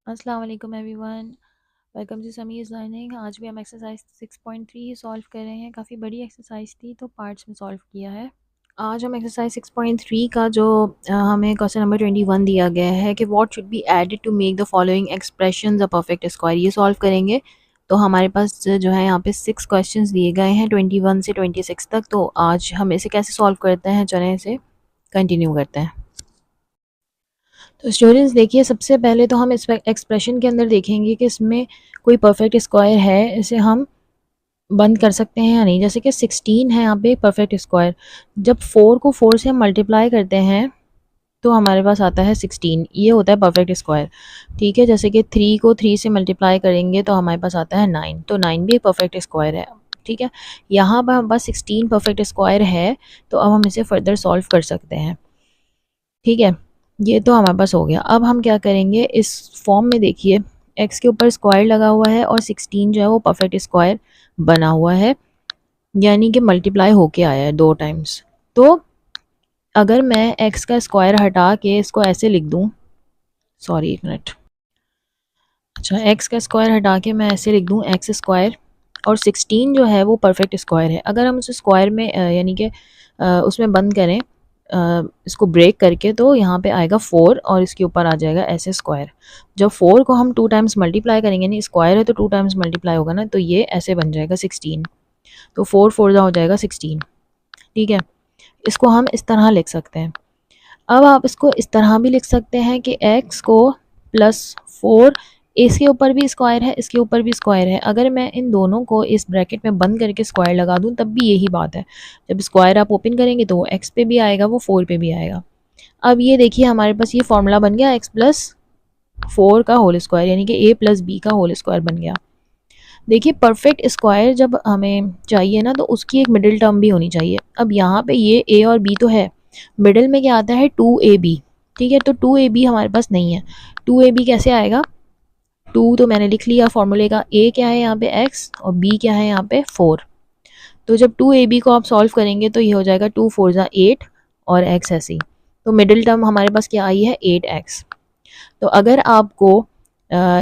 अस्सलाम वालेकुम everyone. Welcome to Sami's learning. आज भी हम एक्सरसाइज 6.3 सॉल्व कर रहे हैं। काफ़ी बड़ी एक्सरसाइज थी तो पार्ट्स में सॉल्व किया है। आज हम एक्सरसाइज 6.3 का जो हमें क्वेश्चन नंबर 21 दिया गया है कि what should be added to make the following expressions a perfect square, ये सॉल्व करेंगे। तो हमारे पास जो है यहाँ पे 6 क्वेश्चंस दिए गए हैं 21 से 26 तक। तो आज हम इसे कैसे सॉल्व करते हैं, चलें इसे कंटिन्यू करते हैं। तो स्टूडेंट्स देखिए, सबसे पहले तो हम इस एक्सप्रेशन के अंदर देखेंगे कि इसमें कोई परफेक्ट स्क्वायर है, इसे हम बंद कर सकते हैं या नहीं। जैसे कि 16 है यहाँ पे परफेक्ट स्क्वायर। जब 4 को 4 से हम मल्टीप्लाई करते हैं तो हमारे पास आता है 16, ये होता है परफेक्ट स्क्वायर। ठीक है, जैसे कि 3 को 3 से मल्टीप्लाई करेंगे तो हमारे पास आता है 9, तो 9 भी एक परफेक्ट स्क्वायर है। ठीक है, यहाँ पर हमारे पास 16 परफेक्ट स्क्वायर है, तो अब हम इसे फर्दर सॉल्व कर सकते हैं। ठीक है, ये तो हमारे पास हो गया। अब हम क्या करेंगे, इस फॉर्म में देखिए x के ऊपर स्क्वायर लगा हुआ है और 16 जो है वो परफेक्ट स्क्वायर बना हुआ है, यानी कि मल्टीप्लाई होके आया है 2 टाइम्स। तो अगर मैं x का स्क्वायर हटा के इसको ऐसे लिख दूं, सॉरी एक मिनट, अच्छा x का स्क्वायर हटा के मैं ऐसे लिख दूं एक्स स्क्वायर, और 16 जो है वो परफेक्ट स्क्वायर है। अगर हम उसे स्क्वायर में यानी कि उसमें बंद करें, इसको ब्रेक करके, तो यहाँ पे आएगा 4 और इसके ऊपर आ जाएगा ऐसे स्क्वायर। जब 4 को हम 2 टाइम्स मल्टीप्लाई करेंगे, नहीं स्क्वायर है तो 2 टाइम्स मल्टीप्लाई होगा ना, तो ये ऐसे बन जाएगा 16। तो 4 4 हो जाएगा 16। ठीक है, इसको हम इस तरह लिख सकते हैं। अब आप इसको इस तरह भी लिख सकते हैं कि x को प्लस 4, इसके ऊपर भी स्क्वायर है, इसके ऊपर भी स्क्वायर है। अगर मैं इन दोनों को इस ब्रैकेट में बंद करके स्क्वायर लगा दूं तब भी यही बात है। जब स्क्वायर आप ओपन करेंगे तो वो x पे भी आएगा, वो 4 पे भी आएगा। अब ये देखिए हमारे पास ये फॉर्मूला बन गया x प्लस 4 का होल स्क्वायर, यानी कि a प्लस बी का होल स्क्वायर बन गया। देखिए परफेक्ट स्क्वायर जब हमें चाहिए ना, तो उसकी एक मिडिल टर्म भी होनी चाहिए। अब यहाँ पे ये a और b तो है, मिडिल में क्या आता है 2ab। ठीक है, तो 2ab हमारे पास नहीं है। 2ab कैसे आएगा, 2 तो मैंने लिख लिया फॉर्मूले का, a क्या है यहाँ पे x और b क्या है यहाँ पे 4। तो जब 2ab को आप सॉल्व करेंगे तो ये हो जाएगा 2 4 ज़ा 8 और x ऐसे ही। तो मिडिल टर्म हमारे पास क्या आई है 8x। तो अगर आपको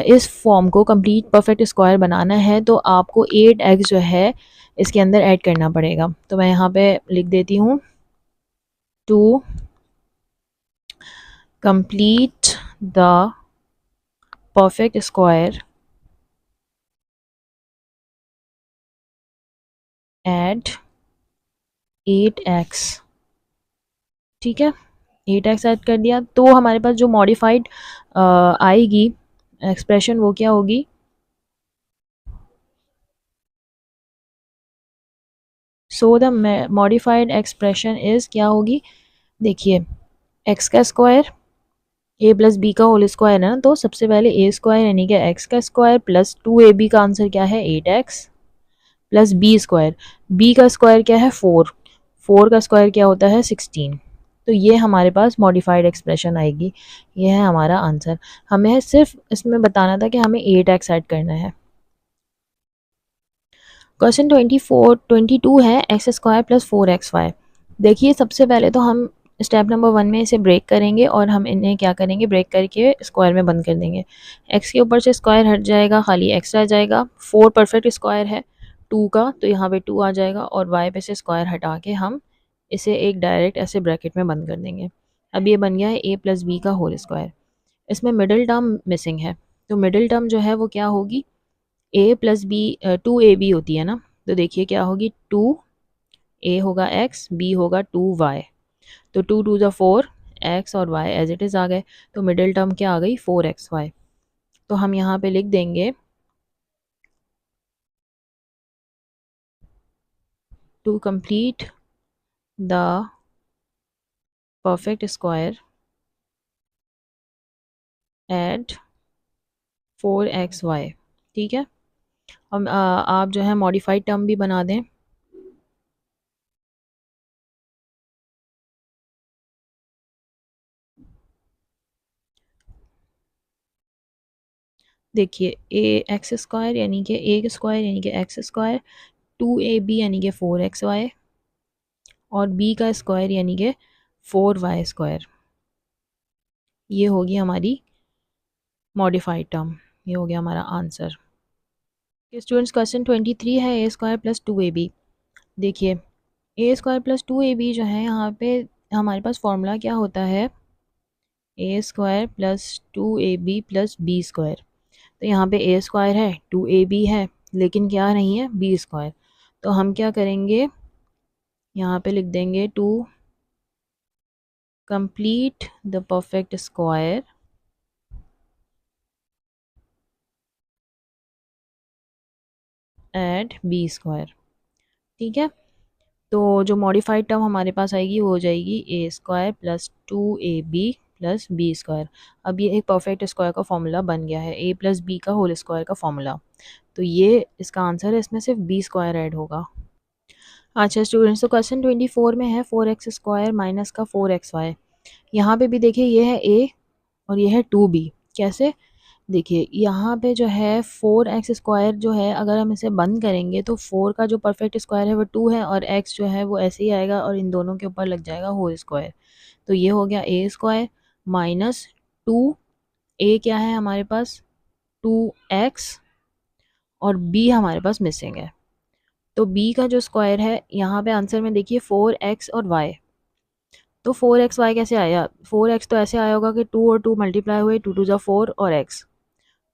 इस फॉर्म को कंप्लीट परफेक्ट स्क्वायर बनाना है तो आपको 8x जो है इसके अंदर ऐड करना पड़ेगा। तो मैं यहाँ पे लिख देती हूँ, to complete the perfect square, add 8x। ठीक है, 8x ऐड कर दिया तो हमारे पास जो मॉडिफाइड आएगी एक्सप्रेशन वो क्या होगी, so the modified expression is क्या होगी, देखिए x का स्क्वायर a प्लस बी का होल स्क्वायर है ना, तो सबसे पहले a स्क्वायर यानी कि x का स्क्वायर प्लस 2ab का आंसर क्या है 8x plus B square, B का स्क्वायर क्या है 4, 4 का स्क्वायर क्या होता है 16। तो ये हमारे पास मॉडिफाइड एक्सप्रेशन आएगी, ये है हमारा आंसर। हमें सिर्फ इसमें बताना था कि हमें 8x ऐड करना है। क्वेश्चन 22 है एक्स स्क्वायर प्लस 4xy। देखिए सबसे पहले तो हम स्टेप नंबर 1 में इसे ब्रेक करेंगे और हम इन्हें क्या करेंगे, ब्रेक करके स्क्वायर में बंद कर देंगे। एक्स के ऊपर से स्क्वायर हट जाएगा, खाली एक्स रह जाएगा। 4 परफेक्ट स्क्वायर है 2 का, तो यहाँ पे 2 आ जाएगा और वाई पे से स्क्वायर हटा के हम इसे एक डायरेक्ट ऐसे ब्रैकेट में बंद कर देंगे। अब ये बन गया है a प्लस बी का होल स्क्वायर। इसमें मिडिल टर्म मिसिंग है, तो मिडिल टर्म जो है वो क्या होगी, a प्लस बी 2ab होती है ना, तो देखिए क्या होगी 2a होगा x, b होगा 2y। तो 2 2 ज़ा 4, x और y एज इट इज़ आ गए। तो मिडिल टर्म क्या आ गई 4xy। तो हम यहाँ पे लिख देंगे to complete the perfect square at 4xy। ठीक है, हम आप जो है मॉडिफाइड टर्म भी बना दें। देखिए ए एक्स स्क्वायर यानी कि ए स्क्वायर यानी कि एक्स स्क्वायर, 2ab यानी कि 4xy और b का स्क्वायर यानी कि 4y स्क्वायर। ये होगी हमारी मॉडिफाइड टर्म। ये हो गया हमारा आंसर। स्टूडेंट्स क्वेश्चन 23 है ए स्क्वायर प्लस 2ab। देखिए ए स्क्वायर प्लस 2ab जो है यहाँ पे हमारे पास फॉर्मूला क्या होता है, A square plus 2ab plus B square. तो यहाँ पे ए स्क्वायर है, 2ab है, लेकिन क्या नहीं है, बी स्क्वायर। तो हम क्या करेंगे, यहाँ पे लिख देंगे to complete the perfect square at B square. ठीक है, तो जो मॉडिफाइड टर्म हमारे पास आएगी वो हो जाएगी A square plus 2ab plus B square. अब ये एक परफेक्ट स्क्वायर का फॉर्मूला बन गया है, ए प्लस बी का होल स्क्वायर का फॉर्मूला। तो ये इसका आंसर है, इसमें सिर्फ बी स्क्वायर ऐड होगा। अच्छा स्टूडेंट्स, तो क्वेश्चन 24 में है 4x स्क्वायर माइनस का 4xy। यहाँ पे भी देखिए ये है a और ये है 2b। कैसे, देखिए यहाँ पे जो है 4x स्क्वायर जो है, अगर हम इसे बंद करेंगे तो 4 का जो परफेक्ट स्क्वायर है वो 2 है, और x जो है वो ऐसे ही आएगा और इन दोनों के ऊपर लग जाएगा होल स्क्वायर। तो ये हो गया a स्क्वायर माइनस 2, a क्या है हमारे पास 2x, और b हमारे पास मिसिंग है। तो b का जो स्क्वायर है यहाँ पे आंसर में देखिए 4x और y। तो 4xy कैसे आया, 4x तो ऐसे आया होगा कि 2 और 2 मल्टीप्लाई हुए, 2 टू ज़ा 4 और x,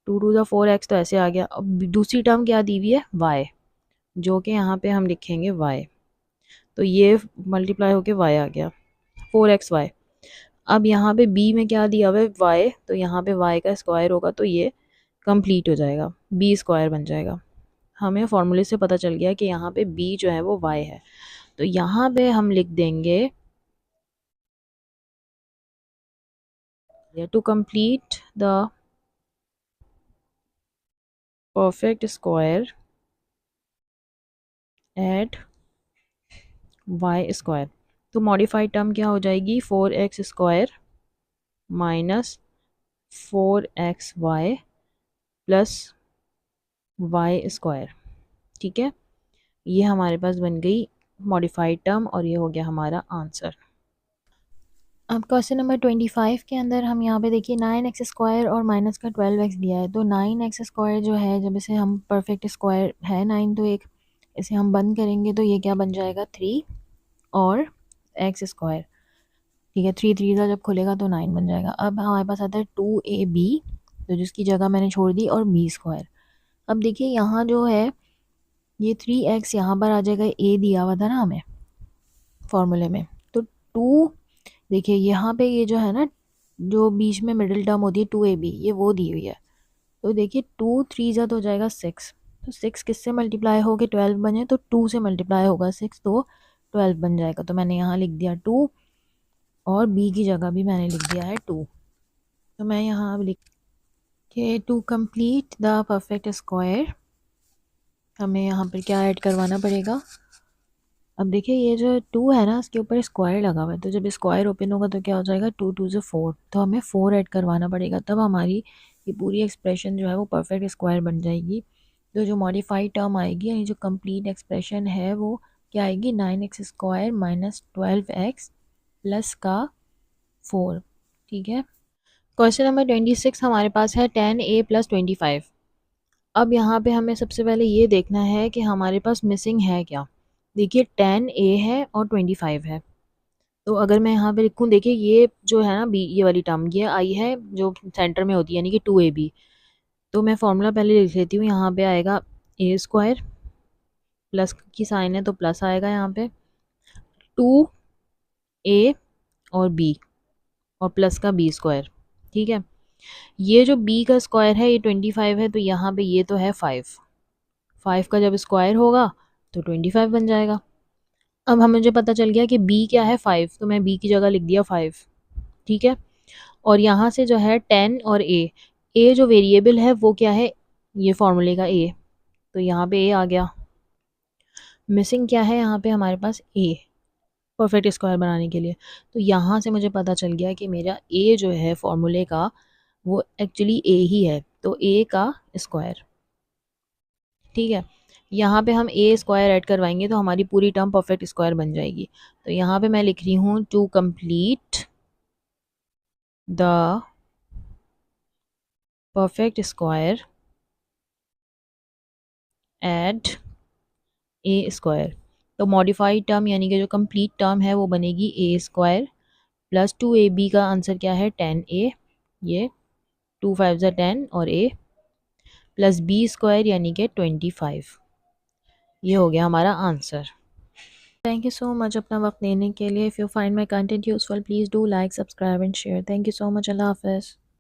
2 टू ज़ा 4x तो ऐसे आ गया। अब दूसरी टर्म क्या दी हुई है, y, जो कि यहाँ पे हम लिखेंगे y। तो ये मल्टीप्लाई होके y आ गया 4xy। अब यहाँ पे b में क्या दिया हुआ है, y, तो यहाँ पे y का स्क्वायर होगा तो ये कंप्लीट हो जाएगा, b स्क्वायर बन जाएगा। हमें फॉर्मूले से पता चल गया कि यहाँ पे b जो है वो y है। तो यहाँ पे हम लिख देंगे to complete the perfect square at Y square. तो मॉडिफाइड टर्म क्या हो जाएगी, 4x square minus 4xy plus Y square. ठीक है, ये हमारे पास बन गई मॉडिफाइड टर्म और ये हो गया हमारा आंसर। अब क्वेश्चन नंबर 25 के अंदर हम यहाँ पे देखिए 9x स्क्वायर और माइनस का 12x दिया है। तो 9x स्क्वायर जो है, जब इसे हम परफेक्ट स्क्वायर है 9, तो एक इसे हम बंद करेंगे तो ये क्या बन जाएगा 3 और एक्स स्क्वायर। ठीक है, 3 3 का जब खुलेगा तो 9 बन जाएगा। अब हमारे पास आता है 2ab, तो जिसकी जगह मैंने छोड़ दी, और बी स्क्वायर। अब देखिए यहाँ जो है ये 3x यहाँ पर आ जाएगा, a दिया हुआ था ना हमें फॉर्मूले में। तो 2, देखिए यहाँ पे ये जो है ना, जो बीच में मिडिल टर्म होती है 2ab, ये वो दी हुई है। तो देखिए 2 3 जा तो हो जाएगा 6, तो 6 किससे मल्टीप्लाई हो के 12 बने, तो 2 से मल्टीप्लाई होगा 6 तो 12 बन जाएगा। तो मैंने यहाँ लिख दिया 2 और b की जगह भी मैंने लिख दिया है 2। तो मैं यहाँ अब लिख के to complete the perfect square, हमें यहाँ पर क्या ऐड करवाना पड़ेगा। अब देखिए ये जो 2 है ना, इसके ऊपर स्क्वायर लगा हुआ है, तो जब स्क्वायर ओपन होगा तो क्या हो जाएगा, 2 2 से 4, तो हमें 4 ऐड करवाना पड़ेगा, तब हमारी ये पूरी एक्सप्रेशन जो है वो परफेक्ट स्क्वायर बन जाएगी। तो जो मॉडिफाइड टर्म आएगी, यानी जो कंप्लीट एक्सप्रेशन है वो क्या आएगी, 9x square minus 12x plus का 4। ठीक है, क्वेश्चन नंबर 26 हमारे पास है 10a प्लस 25। अब यहाँ पे हमें सबसे पहले ये देखना है कि हमारे पास मिसिंग है क्या। देखिए 10a है और 25 है, तो अगर मैं यहाँ पे लिखूँ, देखिए ये जो है ना बी, ये वाली टर्म ये आई है जो सेंटर में होती है, यानी कि 2ab। तो मैं फॉर्मूला पहले लिख लेती हूँ, यहाँ पे आएगा ए स्क्वायर, प्लस की साइन है तो प्लस आएगा यहाँ पे, 2a और b और प्लस का b स्क्वायर। ठीक है, ये जो b का स्क्वायर है ये 25 है, तो यहाँ पे ये तो है 5, 5 का जब स्क्वायर होगा तो 25 बन जाएगा। अब हमें मुझे पता चल गया कि b क्या है 5, तो मैं b की जगह लिख दिया 5। ठीक है, और यहाँ से जो है 10 और a जो वेरिएबल है वो क्या है, ये फॉर्मूले का a, तो यहाँ पे a आ गया। मिसिंग क्या है यहाँ पे हमारे पास a, परफेक्ट स्क्वायर बनाने के लिए। तो यहाँ से मुझे पता चल गया कि मेरा a जो है फॉर्मूले का वो एक्चुअली a ही है, तो a का स्क्वायर। ठीक है, यहाँ पे हम a स्क्वायर ऐड करवाएंगे तो हमारी पूरी टर्म परफेक्ट स्क्वायर बन जाएगी। तो यहाँ पे मैं लिख रही हूँ to complete the perfect square at A square. तो मॉडिफाइड टर्म यानी कि जो कंप्लीट टर्म है वो बनेगी ए स्क्वायर प्लस 2ab का आंसर क्या है 10a, ये 2 5 10 और a प्लस बी स्क्वायर यानी कि 25। ये हो गया हमारा answer. Thank you so much अपना वक्त देने के लिए। If you find my content useful please do like subscribe and share. Thank you so much. अल्लाह हाफ़िज़।